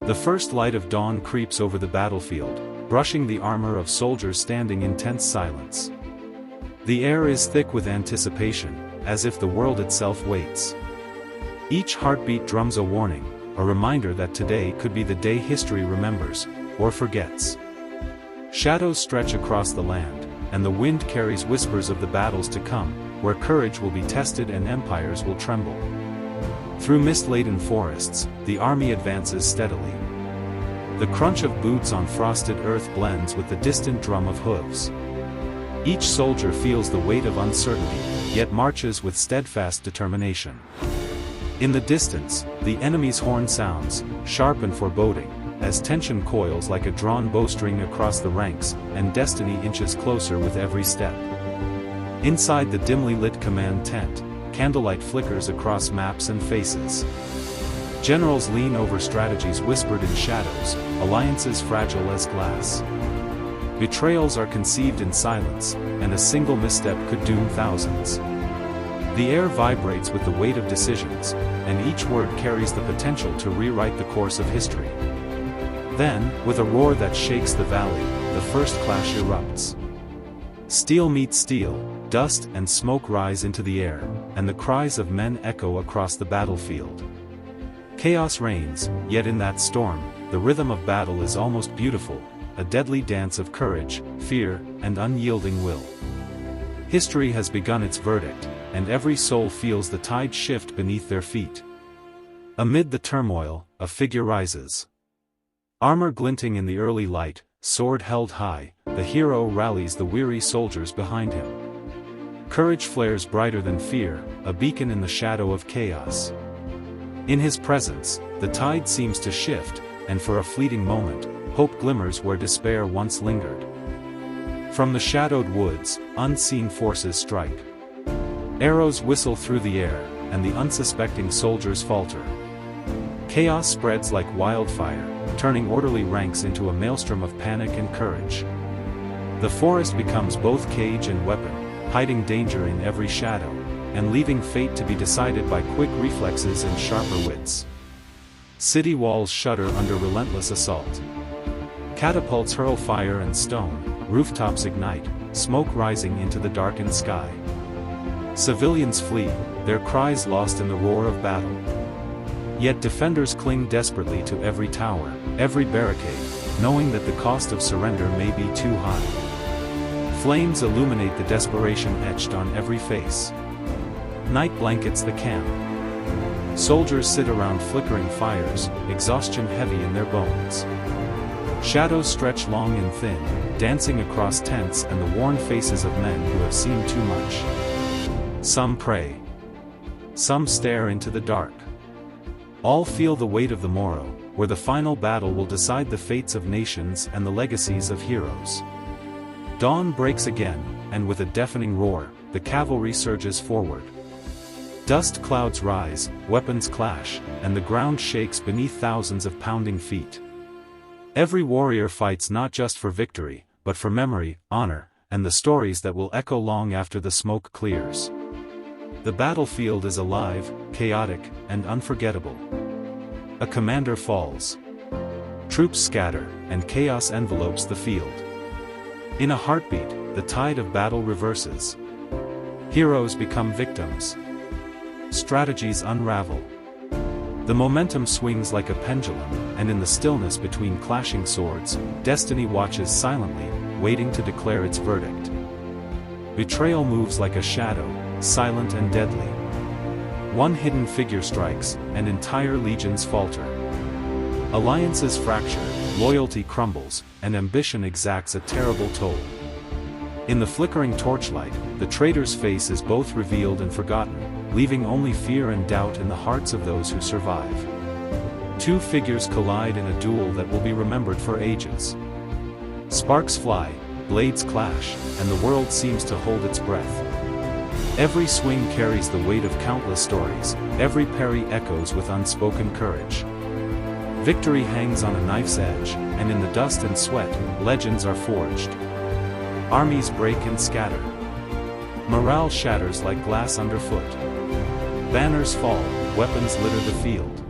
The first light of dawn creeps over the battlefield, brushing the armor of soldiers standing in tense silence. The air is thick with anticipation, as if the world itself waits. Each heartbeat drums a warning, a reminder that today could be the day history remembers, or forgets. Shadows stretch across the land, and the wind carries whispers of the battles to come, where courage will be tested and empires will tremble. Through mist-laden forests, the army advances steadily. The crunch of boots on frosted earth blends with the distant drum of hooves. Each soldier feels the weight of uncertainty, yet marches with steadfast determination. In the distance, the enemy's horn sounds, sharp and foreboding, as tension coils like a drawn bowstring across the ranks, and destiny inches closer with every step. Inside the dimly lit command tent, candlelight flickers across maps and faces. Generals lean over strategies whispered in shadows, alliances fragile as glass. Betrayals are conceived in silence, and a single misstep could doom thousands. The air vibrates with the weight of decisions, and each word carries the potential to rewrite the course of history. Then, with a roar that shakes the valley, the first clash erupts. Steel meets steel, dust and smoke rise into the air, and the cries of men echo across the battlefield. Chaos reigns, yet in that storm, the rhythm of battle is almost beautiful, a deadly dance of courage, fear, and unyielding will. History has begun its verdict, and every soul feels the tide shift beneath their feet. Amid the turmoil, a figure rises. Armor glinting in the early light, sword held high, the hero rallies the weary soldiers behind him. Courage flares brighter than fear, a beacon in the shadow of chaos. In his presence, the tide seems to shift, and for a fleeting moment, hope glimmers where despair once lingered. From the shadowed woods, unseen forces strike. Arrows whistle through the air, and the unsuspecting soldiers falter. Chaos spreads like wildfire, turning orderly ranks into a maelstrom of panic and courage. The forest becomes both cage and weapon, hiding danger in every shadow, and leaving fate to be decided by quick reflexes and sharper wits. City walls shudder under relentless assault. Catapults hurl fire and stone, rooftops ignite, smoke rising into the darkened sky. Civilians flee, their cries lost in the roar of battle. Yet defenders cling desperately to every tower, every barricade, knowing that the cost of surrender may be too high. Flames illuminate the desperation etched on every face. Night blankets the camp. Soldiers sit around flickering fires, exhaustion heavy in their bones. Shadows stretch long and thin, dancing across tents and the worn faces of men who have seen too much. Some pray. Some stare into the dark. All feel the weight of the morrow, where the final battle will decide the fates of nations and the legacies of heroes. Dawn breaks again, and with a deafening roar, the cavalry surges forward. Dust clouds rise, weapons clash, and the ground shakes beneath thousands of pounding feet. Every warrior fights not just for victory, but for memory, honor, and the stories that will echo long after the smoke clears. The battlefield is alive, chaotic, and unforgettable. A commander falls. Troops scatter, and chaos envelopes the field. In a heartbeat, the tide of battle reverses. Heroes become victims. Strategies unravel. The momentum swings like a pendulum, and in the stillness between clashing swords, destiny watches silently, waiting to declare its verdict. Betrayal moves like a shadow, silent and deadly. One hidden figure strikes, and entire legions falter. Alliances fracture, loyalty crumbles, and ambition exacts a terrible toll. In the flickering torchlight, the traitor's face is both revealed and forgotten, leaving only fear and doubt in the hearts of those who survive. Two figures collide in a duel that will be remembered for ages. Sparks fly, blades clash, and the world seems to hold its breath. Every swing carries the weight of countless stories, every parry echoes with unspoken courage. Victory hangs on a knife's edge, and in the dust and sweat, legends are forged. Armies break and scatter. Morale shatters like glass underfoot. Banners fall, weapons litter the field.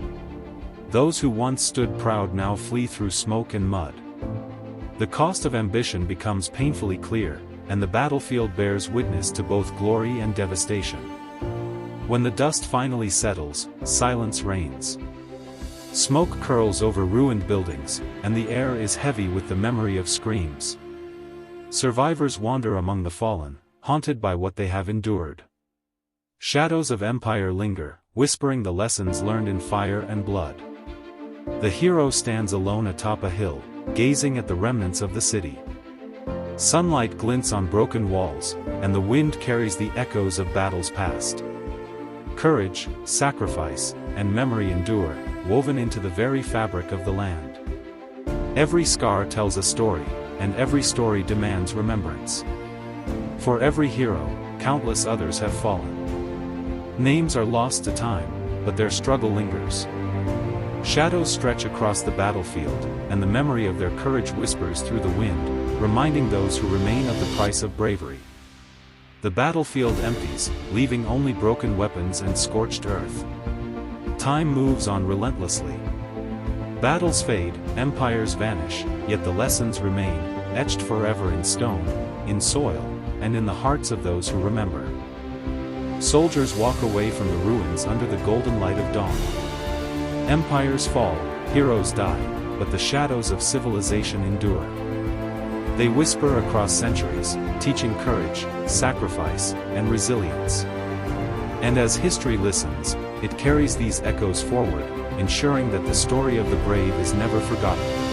Those who once stood proud now flee through smoke and mud. The cost of ambition becomes painfully clear, and the battlefield bears witness to both glory and devastation. When the dust finally settles, silence reigns. Smoke curls over ruined buildings, and the air is heavy with the memory of screams. Survivors wander among the fallen, haunted by what they have endured. Shadows of empire linger, whispering the lessons learned in fire and blood. The hero stands alone atop a hill, gazing at the remnants of the city. Sunlight glints on broken walls, and the wind carries the echoes of battles past. Courage, sacrifice, and memory endure, woven into the very fabric of the land. Every scar tells a story, and every story demands remembrance. For every hero, countless others have fallen. Names are lost to time, but their struggle lingers. Shadows stretch across the battlefield, and the memory of their courage whispers through the wind, reminding those who remain of the price of bravery. The battlefield empties, leaving only broken weapons and scorched earth. Time moves on relentlessly. Battles fade, empires vanish, yet the lessons remain, etched forever in stone, in soil, and in the hearts of those who remember. Soldiers walk away from the ruins under the golden light of dawn. Empires fall, heroes die, but the shadows of civilization endure. They whisper across centuries, teaching courage, sacrifice, and resilience. And as history listens, it carries these echoes forward, ensuring that the story of the brave is never forgotten.